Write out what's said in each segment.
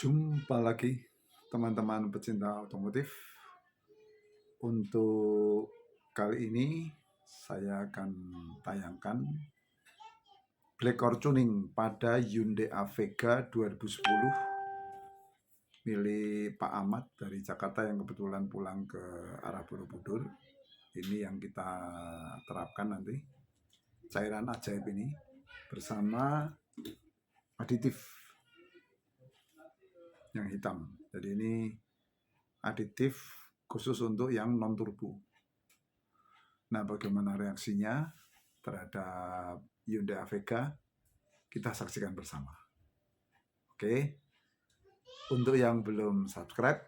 Jumpa lagi teman-teman pecinta otomotif. Untuk kali ini saya akan tayangkan Black Core Tuning pada Hyundai Avega 2010 milik Pak Ahmad dari Jakarta yang kebetulan pulang ke arah Borobudur. Ini yang kita terapkan nanti, cairan ajaib ini bersama aditif yang hitam. Jadi ini aditif khusus untuk yang non turbo. Nah, bagaimana reaksinya terhadap Hyundai Avega, kita saksikan bersama. Oke, untuk yang belum subscribe,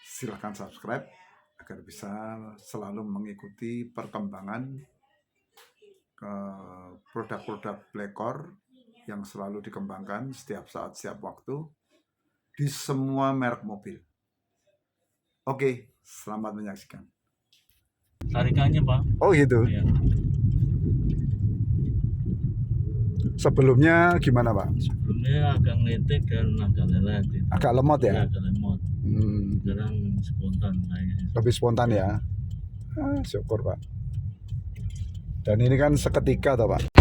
silahkan subscribe agar bisa selalu mengikuti perkembangan produk-produk Black Core yang selalu dikembangkan setiap saat, setiap waktu di semua merek mobil. Oke, selamat menyaksikan. Tarikannya, Pak. Oh gitu. Iya. Sebelumnya gimana, Pak? Sebelumnya agak ngelitik dan agak lelet. Gitu. Agak lemot ya? Iya, agak lemot. Sekarang spontan kayaknya. Lebih spontan ya? Syukur, Pak. Dan ini kan seketika toh, Pak.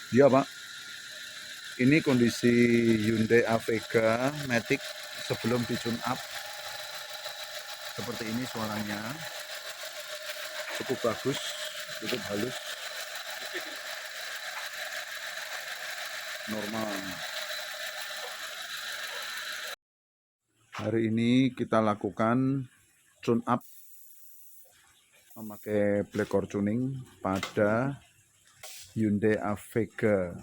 Iya, Pak. Ini kondisi Hyundai Avega Matic sebelum di tune up. Seperti ini suaranya. Cukup bagus, cukup halus. Normal. Hari ini kita lakukan tune up memakai Black Core Tuning pada Hyundai Avega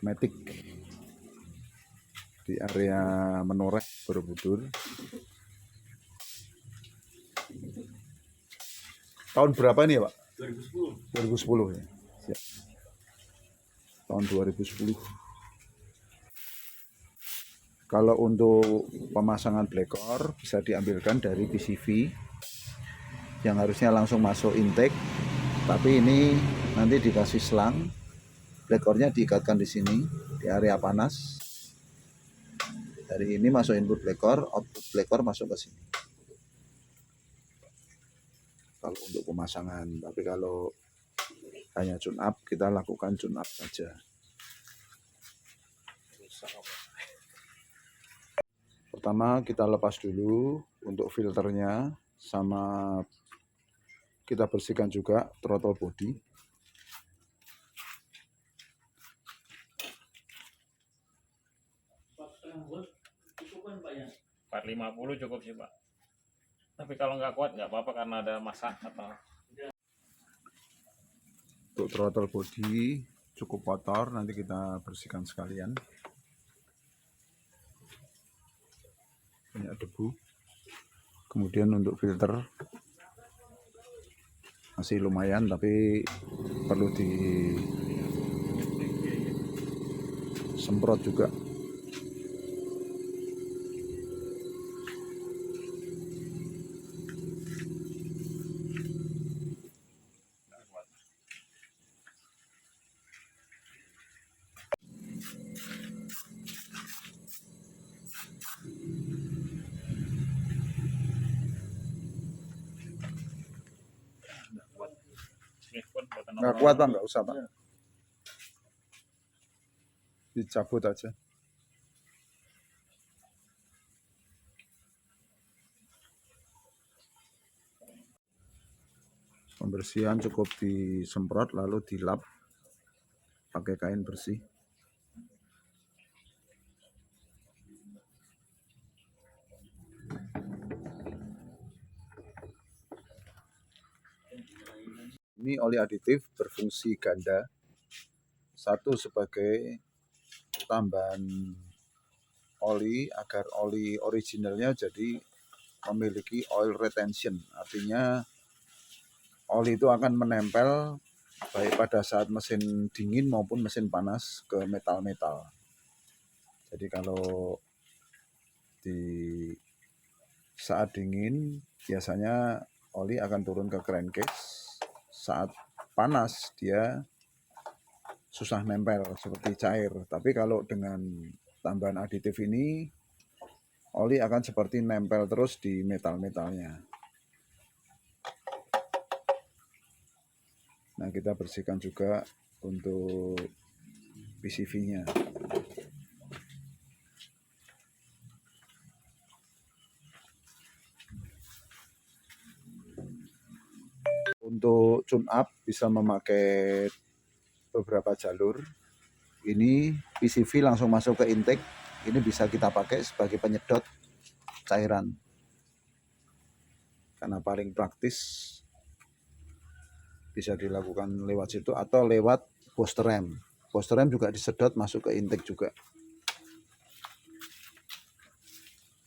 Matic di area Menoreh, Borobudur. Tahun berapa ini ya, Pak? 2010 ya. Siap. Tahun 2010. Kalau untuk pemasangan Black Core bisa diambilkan dari PCV yang harusnya langsung masuk intake, tapi ini nanti dikasih selang. Black Core-nya diikatkan di sini di area panas. Dari ini masuk input Black Core, output Black Core masuk ke sini. Kalau untuk pemasangan, tapi kalau hanya tune up, kita lakukan tune up saja. Pertama kita lepas dulu untuk filternya, sama kita bersihkan juga throttle body. Cukup kan, Pak ya? 450 cukup sih, Pak. Tapi kalau nggak kuat nggak apa-apa karena ada masak atau. Untuk throttle body cukup kotor, nanti kita bersihkan sekalian. Banyak debu. Kemudian untuk filter masih lumayan, tapi perlu disemprot juga. Nggak kuat, Pak, nggak usah, Pak. Dicabut aja. Pembersihan cukup disemprot lalu dilap pakai kain bersih. Ini oli aditif berfungsi ganda. Satu sebagai tambahan oli agar oli originalnya jadi memiliki oil retention. Artinya oli itu akan menempel baik pada saat mesin dingin maupun mesin panas ke metal-metal. Jadi kalau Saat dingin biasanya oli akan turun ke crankcase. Saat panas dia susah nempel seperti cair. Tapi kalau dengan tambahan aditif ini, oli akan seperti nempel terus di metal-metalnya. Nah, kita bersihkan juga untuk PCV-nya. Untuk tune up bisa memakai beberapa jalur. Ini PCV langsung masuk ke intake. Ini bisa kita pakai sebagai penyedot cairan. Karena paling praktis bisa dilakukan lewat situ atau lewat booster rem. Booster rem juga disedot masuk ke intake juga.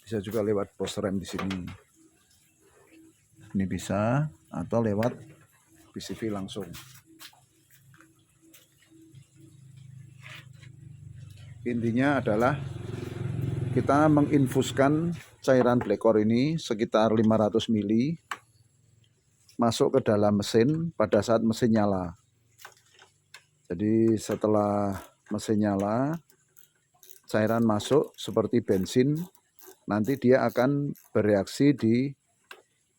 Bisa juga lewat booster rem di sini. Ini bisa atau lewat PCV langsung. Intinya adalah kita menginfuskan cairan Blackcore ini sekitar 500 ml masuk ke dalam mesin pada saat mesin nyala. Jadi setelah mesin nyala, cairan masuk seperti bensin, nanti dia akan bereaksi di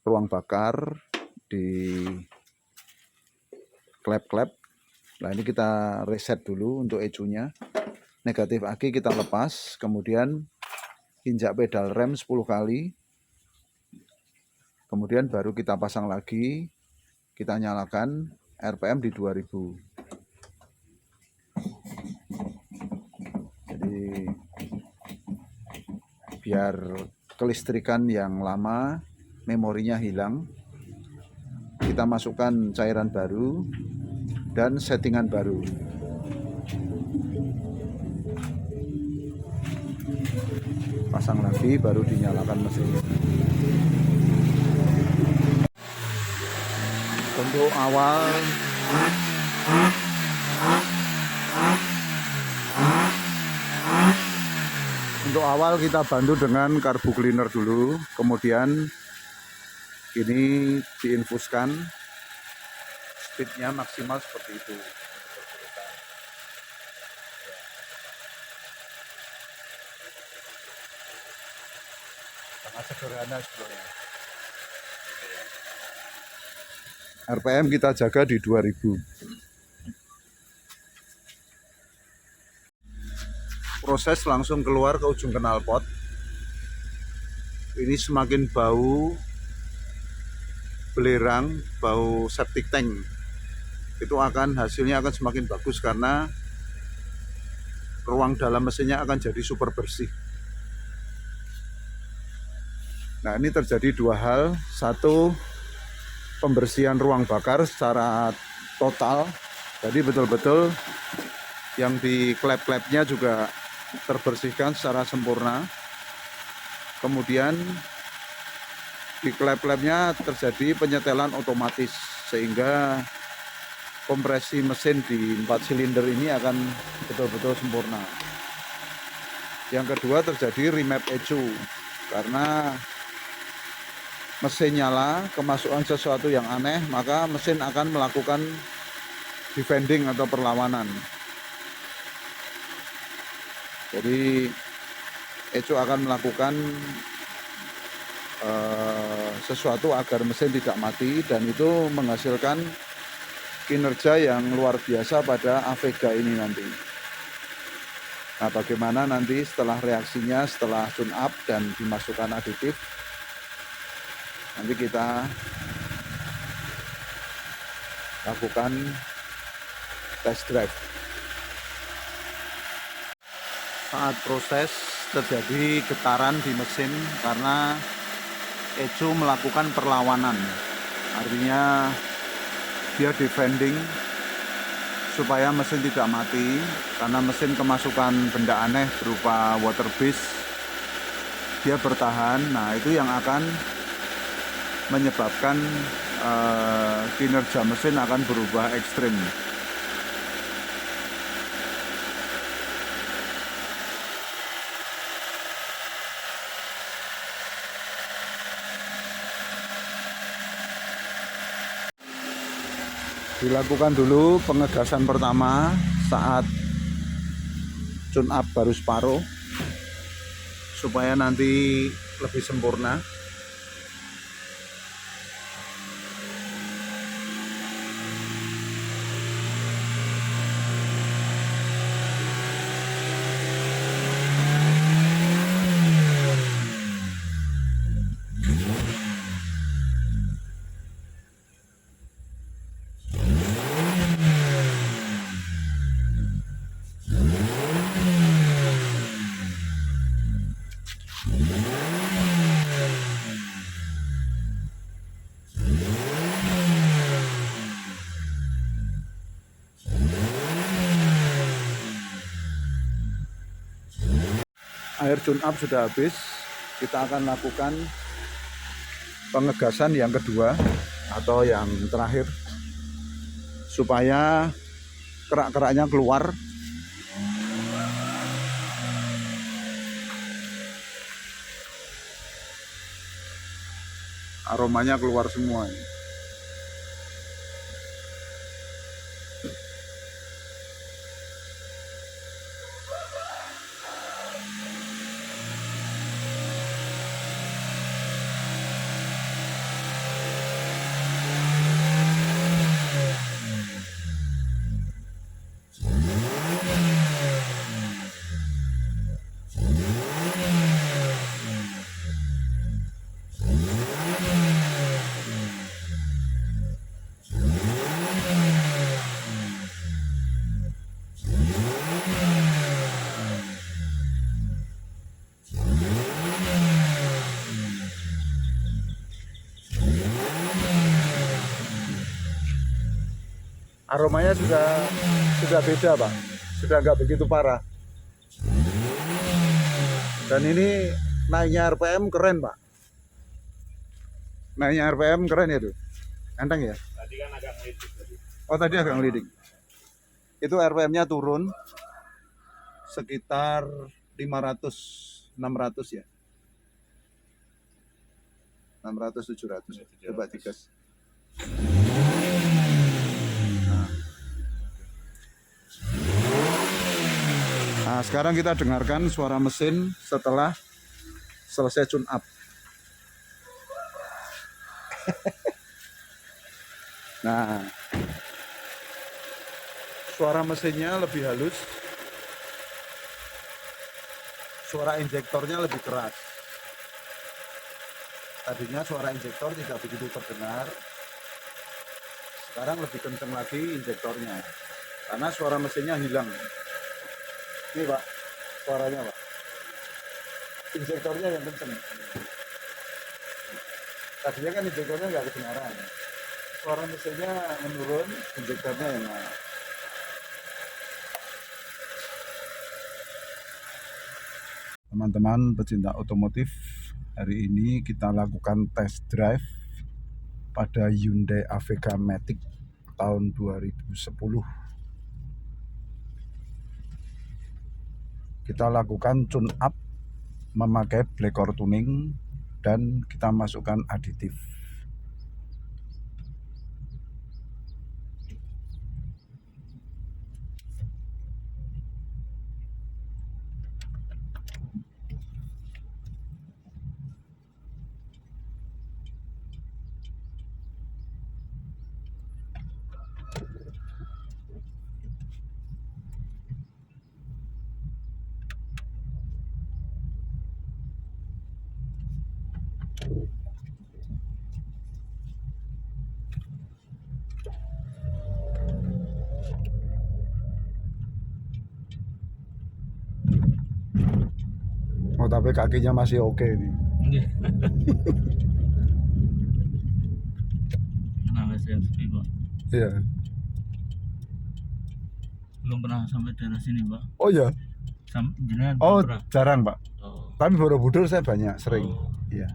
ruang bakar, di klep-klep. Nah, ini kita reset dulu untuk ECU-nya. Negatif aki kita lepas, kemudian injak pedal rem 10 kali. Kemudian baru kita pasang lagi, kita nyalakan RPM di 2000. Jadi biar kelistrikan yang lama, memorinya hilang, kita masukkan cairan baru dan settingan baru. Pasang lagi baru dinyalakan mesin. Untuk awal kita bantu dengan karbu cleaner dulu, kemudian ini diinfuskan, speednya maksimal seperti itu. Sangat sederhana sebenarnya. RPM kita jaga di 2000. Proses langsung keluar ke ujung knalpot. Ini semakin bau belerang, bau septic tank, itu hasilnya akan semakin bagus karena ruang dalam mesinnya akan jadi super bersih. Nah, ini terjadi dua hal. Satu, pembersihan ruang bakar secara total, jadi betul-betul yang di klep-klepnya juga terbersihkan secara sempurna. Kemudian di klep-klepnya terjadi penyetelan otomatis sehingga kompresi mesin di 4 silinder ini akan betul-betul sempurna. Yang kedua, terjadi remap ECU karena mesin nyala, kemasukan sesuatu yang aneh, maka mesin akan melakukan defending atau perlawanan. Jadi ECU akan melakukan sesuatu agar mesin tidak mati, dan itu menghasilkan kinerja yang luar biasa pada Avega ini nanti. Nah, bagaimana nanti setelah reaksinya, setelah tune up dan dimasukkan aditif, nanti kita lakukan test drive. Saat proses terjadi getaran di mesin karena ECU melakukan perlawanan. Artinya dia defending supaya mesin tidak mati, karena mesin kemasukan benda aneh berupa water base, dia bertahan. Nah, itu yang akan menyebabkan kinerja mesin akan berubah ekstrim. Dilakukan dulu pengegasan pertama saat tune up baru separuh supaya nanti lebih sempurna. Air tune up sudah habis, kita akan lakukan pengegasan yang kedua atau yang terakhir supaya kerak-keraknya keluar. Aromanya keluar semua. Aromanya sudah beda, Pak. Sudah nggak begitu parah. Dan ini naiknya RPM keren, Pak. Naiknya RPM keren ya tuh. Enteng ya? Tadi kan agak ngelidik tadi. Oh, tadi agak ngelidik. Itu RPM-nya turun sekitar 500, 600 ya. 600, 700. Coba digas. Nah, sekarang kita dengarkan suara mesin setelah selesai tune up. Nah, suara mesinnya lebih halus, suara injektornya lebih keras. Tadinya suara injektor tidak begitu terdengar, sekarang lebih kencang lagi injektornya, karena suara mesinnya hilang. Ini, Pak, suaranya, Pak. Injektornya yang kencang. Tadinya kan injektornya nggak kedengaran. Suara mesinnya menurun, injektornya yang naik. Teman-teman pecinta otomotif, hari ini kita lakukan test drive pada Hyundai Aveca Matic tahun 2010. Kita lakukan tune up memakai black core tuning dan kita masukkan aditif. Oh, tapi kakinya masih oke nih. Kenapa saya sepi, Pak? Iya. Belum pernah sampai daerah sini, Pak. Oh ya. Jenengan Oh, pernah? jarang, Pak. Oh. Tapi Borobudur saya banyak, sering. Oh. Iya.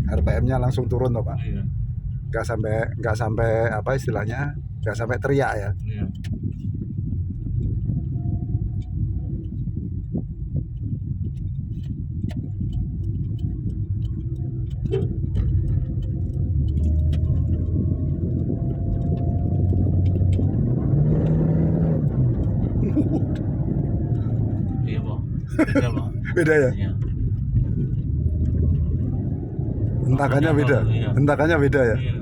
RPM-nya langsung turun toh, Pak. Iya. Nggak sampai apa istilahnya, nggak sampai teriak ya. Iya. Beda Pak. Beda ya? Iya. Hentakannya beda. Iya. Hentakannya beda ya? Iya.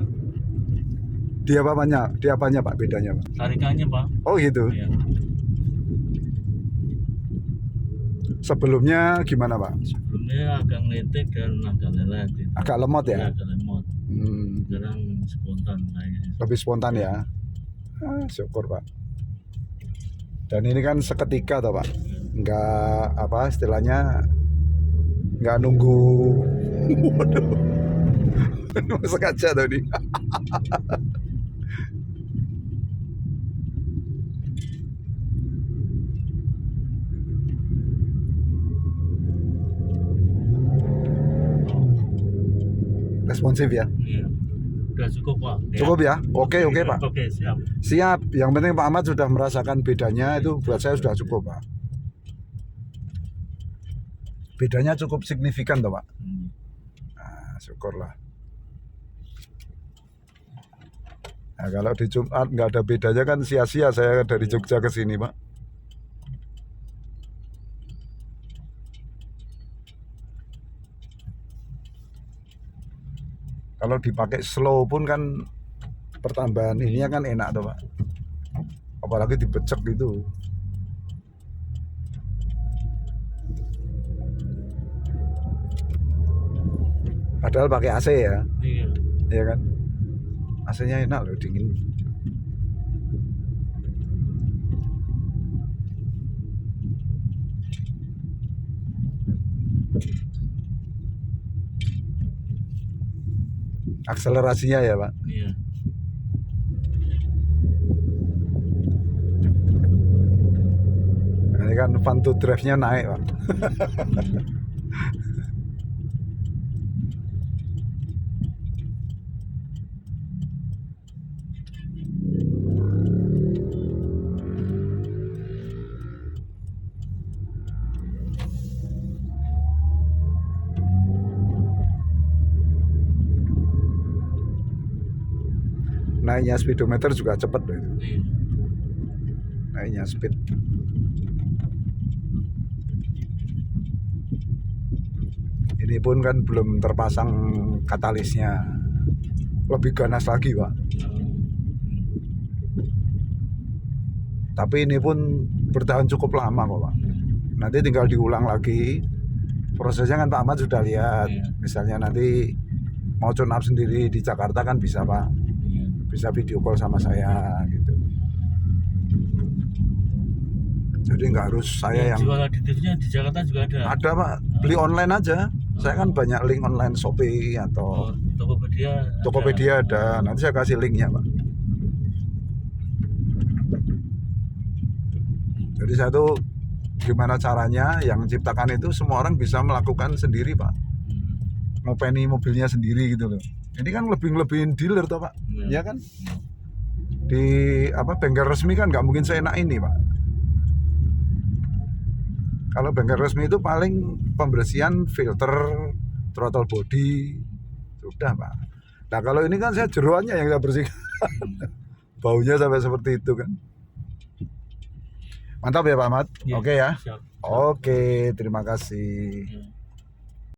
Dia apanya Pak bedanya Pak? Tarikannya Pak. Oh gitu. Iya. Sebelumnya gimana Pak? Sebelumnya agak ngelitik dan agak lelet. Gitu. Agak lemot Iya, ya? agak lemot. Sekarang spontan kayaknya. Lebih spontan ya? Syukur Pak. Dan ini kan seketika toh Pak? Nggak apa istilahnya, nggak nunggu. Waduh. Sengaja tadi. Responsif ya? Iya. Udah cukup Pak. Cukup ya? Oke Pak. Oke, siap. Siap. Yang penting Pak Ahmad sudah merasakan bedanya, itu buat saya sudah cukup Pak. Bedanya cukup signifikan toh Pak? Nah, syukurlah. Nah, kalau di Jumat nggak ada bedanya kan sia-sia saya dari Jogja ke sini Pak. Kalau dipakai slow pun kan pertambahan ininya kan enak tuh Pak. Apalagi dibecek gitu. Padahal pakai AC ya, Iya. ya kan? AC-nya enak loh, dingin. Akselerasinya ya Pak. Iya. Nah, ini kan fun to drive-nya naik Pak. Naiknya speedometer juga cepet loh itu. Iya. Naiknya speed. Ini pun kan belum terpasang katalisnya. Lebih ganas lagi Pak. Tapi ini pun bertahan cukup lama kok Pak. Nanti tinggal diulang lagi. Prosesnya kan Pak Ahmad sudah lihat. Iya. Misalnya nanti mau tune up sendiri di Jakarta kan bisa Pak. Iya. Bisa video call sama saya gitu. Jadi nggak harus saya yang jual aditifnya di Jakarta juga ada. ada Pak, beli online aja. Saya kan banyak link online Shopee atau Tokopedia ada. Nanti saya kasih linknya Pak. Jadi saya tuh gimana caranya yang menciptakan itu semua orang bisa melakukan sendiri Pak. Ngopeni mobilnya sendiri gitu loh. Ini kan lebih-lebihin dealer toh Pak. Ya kan? Di bengkel resmi kan nggak mungkin seenak ini Pak. Kalau bengkel resmi itu paling pembersihan filter, throttle body, sudah Pak. Nah kalau ini kan saya jeroannya yang saya bersihkan. Baunya sampai seperti itu kan. Mantap ya Pak Ahmad. Ya, Oke ya. siap. Oke, terima kasih. Ya.